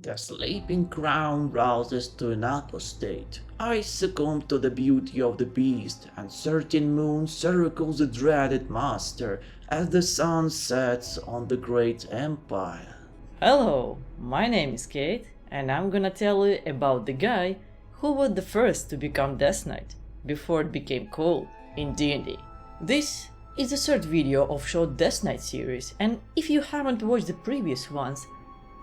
The sleeping crown rouses to an apostate. I succumb to the beauty of the beast, and certain moon circles the dreaded master as the sun sets on the great empire. Hello, my name is Kate, and I'm gonna tell you about the guy who was the first to become Death Knight, before it became cool in D&D. This is the third video of short Death Knight series, and if you haven't watched the previous ones,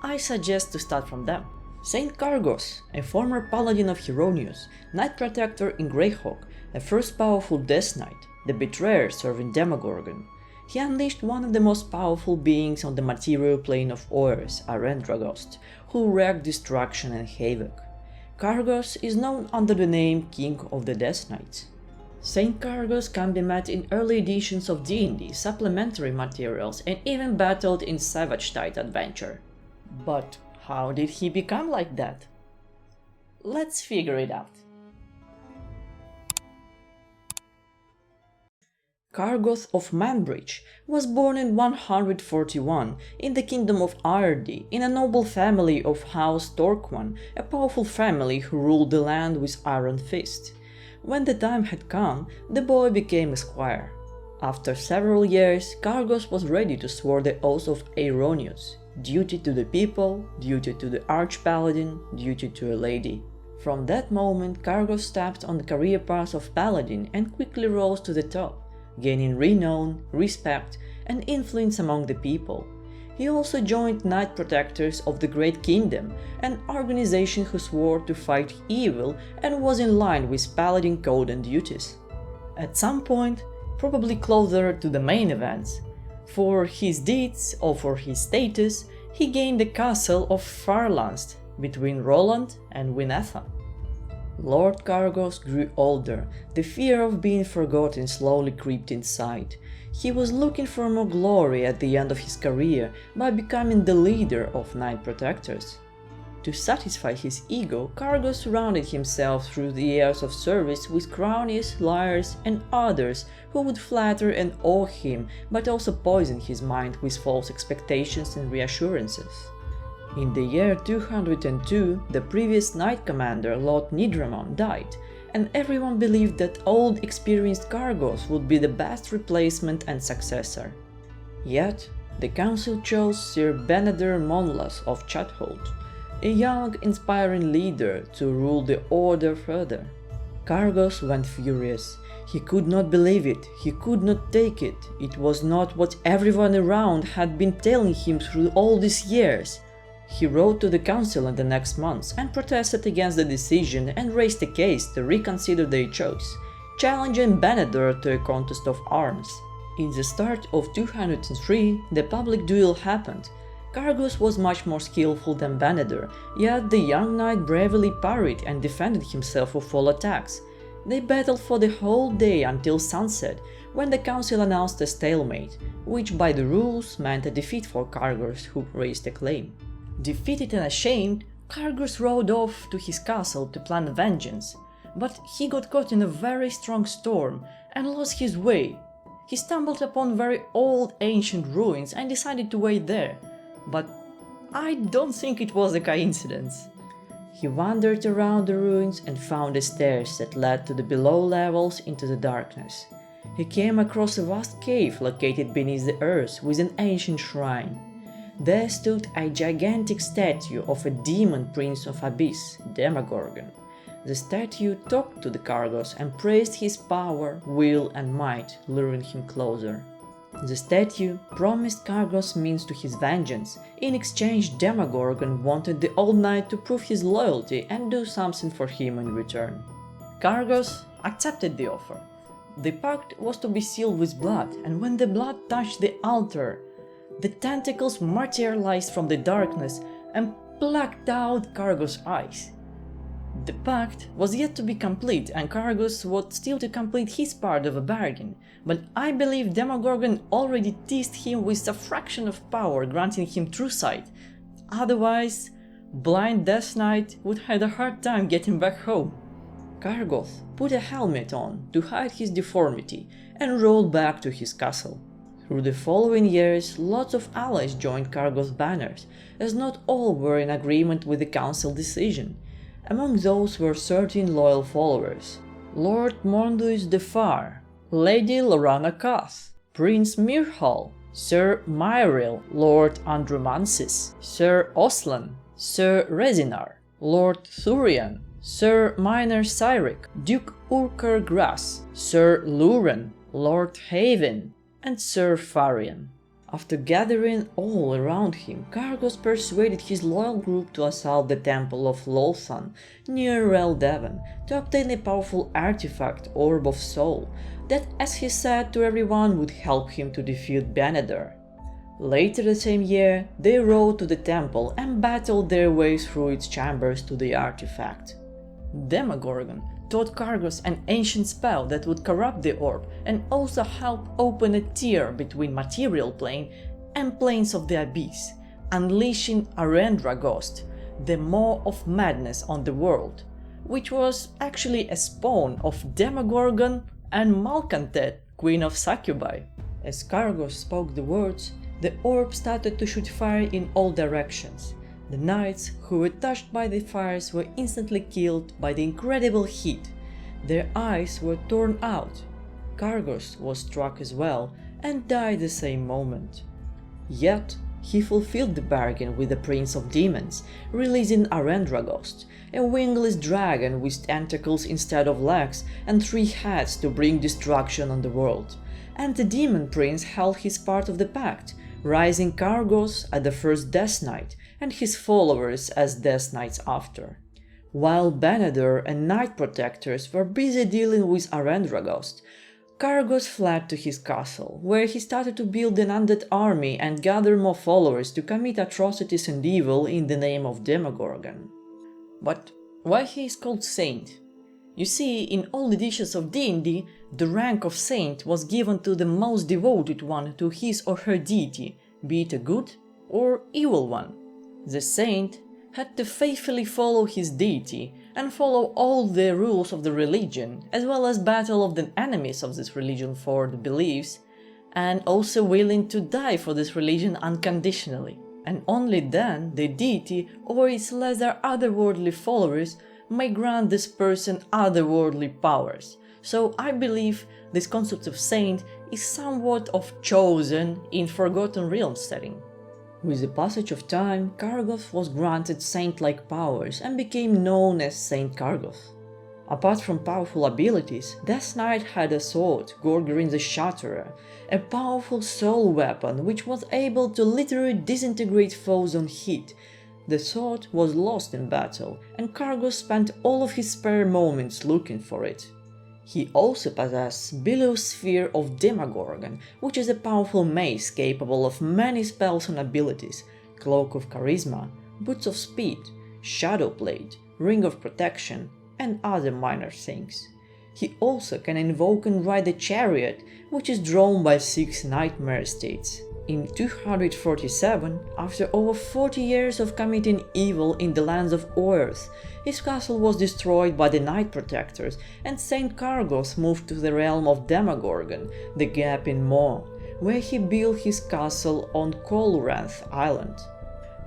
I suggest to start from them. Saint Kargoth, a former paladin of Heironeous, Knight Protector in Greyawk, a first powerful Death Knight, the betrayer serving Demogorgon. He unleashed one of the most powerful beings on the material plane of Oerth, Arendragost, who wreaked destruction and havoc. Kargoth is known under the name King of the Death Knights. Saint Kargoth can be met in early editions of D&D, supplementary materials, and even battled in Savage Tide adventure. But how did he become like that? Let's figure it out. Kargoth of Manbridge was born in 141 in the kingdom of Ireland in a noble family of House Torquan, a powerful family who ruled the land with iron fist. When the time had come, the boy became a squire. After several years, Kargoth was ready to swear the oath of Heironeous, duty to the people, duty to the arch-paladin, duty to a lady. From that moment, Kargoth stepped on the career path of paladin and quickly rose to the top, gaining renown, respect, and influence among the people. He also joined Knight Protectors of the Great Kingdom, an organization who swore to fight evil and was in line with paladin code and duties. At some point, probably closer to the main events, for his deeds or for his status, he gained the castle of Farlanst between Roland and Winetha. Lord Kargoth grew older, the fear of being forgotten slowly crept inside. He was looking for more glory at the end of his career by becoming the leader of Knight Protectors. To satisfy his ego, Kargoth surrounded himself through the years of service with cronies, liars, and others who would flatter and awe him, but also poison his mind with false expectations and reassurances. In the year 202, the previous Knight Commander, Lord Nidramon, died, and everyone believed that old, experienced Kargoth would be the best replacement and successor. Yet, the council chose Sir Beneder Monlas of Chathold, a young, inspiring leader, to rule the Order further. Kargoth went furious. He could not believe it, he could not take it. It was not what everyone around had been telling him through all these years. He wrote to the council in the next months and protested against the decision and raised a case to reconsider their choice, challenging Beneder to a contest of arms. In the start of 203, the public duel happened. Kargoth was much more skillful than Beneder, yet the young knight bravely parried and defended himself with all attacks. They battled for the whole day until sunset, when the council announced a stalemate, which by the rules meant a defeat for Kargoth, who raised a claim. Defeated and ashamed, Kargoth rode off to his castle to plan vengeance, but he got caught in a very strong storm and lost his way. He stumbled upon very old ancient ruins and decided to wait there, but I don't think it was a coincidence. He wandered around the ruins and found the stairs that led to the below levels into the darkness. He came across a vast cave located beneath the earth with an ancient shrine. There stood a gigantic statue of a demon prince of Abyss, Demogorgon. The statue talked to the Kargoth and praised his power, will and might, luring him closer. The statue promised Kargoth means to his vengeance. In exchange, Demogorgon wanted the old knight to prove his loyalty and do something for him in return. Kargoth accepted the offer. The pact was to be sealed with blood, and when the blood touched the altar, the tentacles materialized from the darkness and plucked out Kargoth's eyes. The pact was yet to be complete, and Kargoth was still to complete his part of a bargain, but I believe Demogorgon already teased him with a fraction of power, granting him true sight. Otherwise, blind Death Knight would have a hard time getting back home. Kargoth put a helmet on to hide his deformity and rolled back to his castle. Through the following years, lots of allies joined Kargoth's banners, as not all were in agreement with the council decision. Among those were certain loyal followers: Lord Morduis the Far, Lady Lorana Kath, Prince Mirhal, Sir Myril, Lord Andromansis, Sir Oslan, Sir Rezinar, Lord Thurian, Sir Minor Cyric, Duke Urker Grass, Sir Luren, Lord Haven, and Sir Farian. After gathering all around him, Kargoth persuaded his loyal group to assault the Temple of Lothan near Rel'Deven to obtain a powerful artifact, Orb of Sol, that, as he said to everyone, would help him to defeat Benedor. Later the same year, they rode to the temple and battled their way through its chambers to the artifact. Demogorgon taught Kargoth an ancient spell that would corrupt the orb and also help open a tear between material plane and planes of the abyss, unleashing Arendragost, the Maw of Madness, on the world, which was actually a spawn of Demogorgon and Malcanthet, Queen of Succubi. As Kargoth spoke the words, the orb started to shoot fire in all directions. The knights who were touched by the fires were instantly killed by the incredible heat. Their eyes were torn out. Kargoth was struck as well and died the same moment. Yet he fulfilled the bargain with the Prince of Demons, releasing Arendragost, a wingless dragon with tentacles instead of legs and 3 heads to bring destruction on the world. And the Demon Prince held his part of the Pact, rising Kargoth as the first deathknight and his followers as deathknights after. While Benedor and Knight Protectors were busy dealing with Arendragost, Kargoth fled to his castle, where he started to build an undead army and gather more followers to commit atrocities and evil in the name of Demogorgon. But why he is called Saint? You see, in all editions of D&D, the rank of Saint was given to the most devoted one to his or her deity, be it a good or evil one. The Saint had to faithfully follow his deity and follow all the rules of the religion, as well as battle of the enemies of this religion for the beliefs, and also willing to die for this religion unconditionally. And only then the deity or its lesser otherworldly followers may grant this person otherworldly powers. So I believe this concept of saint is somewhat of chosen in Forgotten Realms setting. With the passage of time, Kargoth was granted saint-like powers and became known as Saint Kargoth. Apart from powerful abilities, Death Knight had a sword, Gorgorin the Shatterer, a powerful soul weapon which was able to literally disintegrate foes on hit. The sword was lost in battle, and Kargoth spent all of his spare moments looking for it. He also possessed Billow's Sphere of Demogorgon, which is a powerful mace capable of many spells and abilities: Cloak of Charisma, Boots of Speed, Shadow Blade, Ring of Protection, and other minor things. He also can invoke and ride a chariot, which is drawn by 6 nightmare states. In 247, after over 40 years of committing evil in the lands of Oerth, his castle was destroyed by the Knight Protectors, and Saint Kargoth moved to the realm of Demogorgon, the Gap in Maw, where he built his castle on Colranth Island.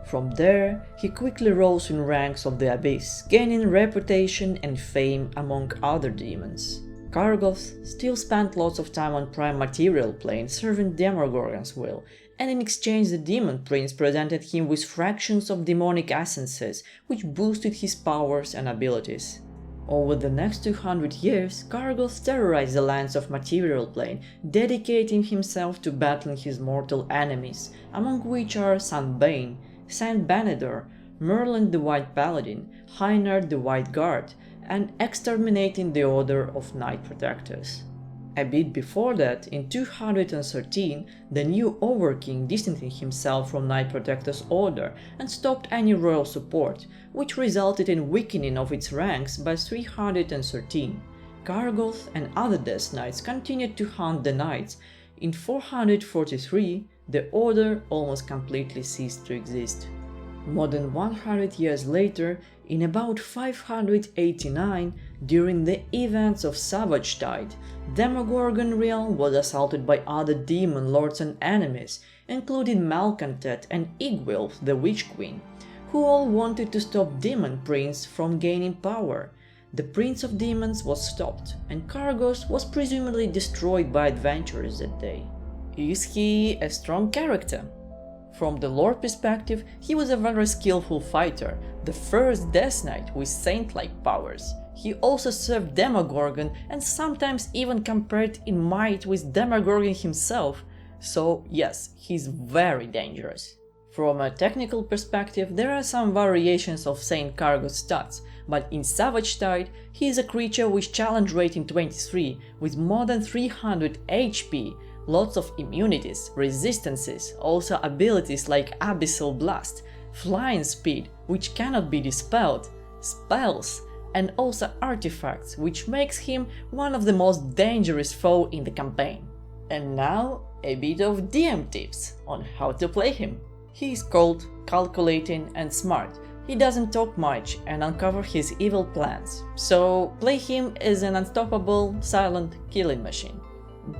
From there, he quickly rose in ranks of the Abyss, gaining reputation and fame among other demons. Kargoth still spent lots of time on Prime Material Plane serving Demogorgon's will, and in exchange the Demon Prince presented him with fractions of demonic essences, which boosted his powers and abilities. Over the next 200 years, Kargoth terrorized the lands of Material Plane, dedicating himself to battling his mortal enemies, among which are Saint Bane, Saint Benedor, Merlin the White Paladin, Heinard the White Guard, and exterminating the Order of Knight Protectors. A bit before that, in 213, the new Overking distanced himself from Knight Protector's order and stopped any royal support, which resulted in weakening of its ranks by 313. Kargoth and other Death Knights continued to hunt the Knights. In 443, the order almost completely ceased to exist. More than 100 years later, in about 589, during the events of Savage Tide, Demogorgon realm was assaulted by other demon lords and enemies, including Malcanthet and Iggwilv the Witch Queen, who all wanted to stop Demon Prince from gaining power. The Prince of Demons was stopped, and Kargoth was presumably destroyed by adventurers that day. Is he a strong character? From the lore perspective, he was a very skillful fighter, the first Death Knight with saint-like powers. He also served Demogorgon and sometimes even compared in might with Demogorgon himself, so yes, he's very dangerous. From a technical perspective, there are some variations of Saint Kargoth's stats, but in Savage Tide, he is a creature with challenge rating 23, with more than 300 HP, lots of immunities, resistances, also abilities like Abyssal Blast, flying speed, which cannot be dispelled, spells, and also artifacts, which makes him one of the most dangerous foe in the campaign. And now, a bit of DM tips on how to play him. He is cold, calculating and smart. He doesn't talk much and uncover his evil plans, so play him as an unstoppable, silent killing machine.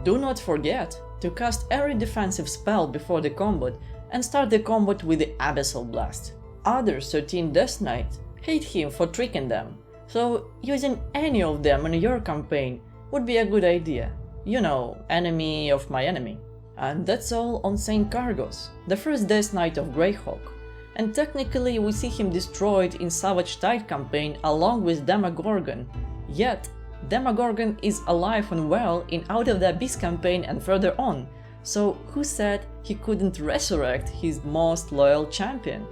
Do not forget to cast every defensive spell before the combat and start the combat with the Abyssal Blast. Other 13 Death Knights hate him for tricking them, so using any of them in your campaign would be a good idea. You know, enemy of my enemy. And that's all on Saint Kargoth, the first Death Knight of Greyawk. And technically we see him destroyed in Savage Tide campaign along with Demogorgon. Yet, Demogorgon is alive and well in Out of the Abyss campaign and further on, so who said he couldn't resurrect his most loyal champion?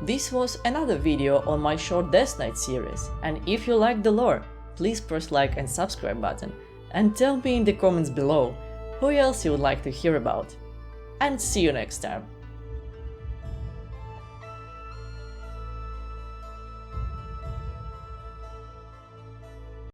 This was another video on my short Death Knight series, and if you like the lore, please press like and subscribe button, and tell me in the comments below who else you would like to hear about. And see you next time.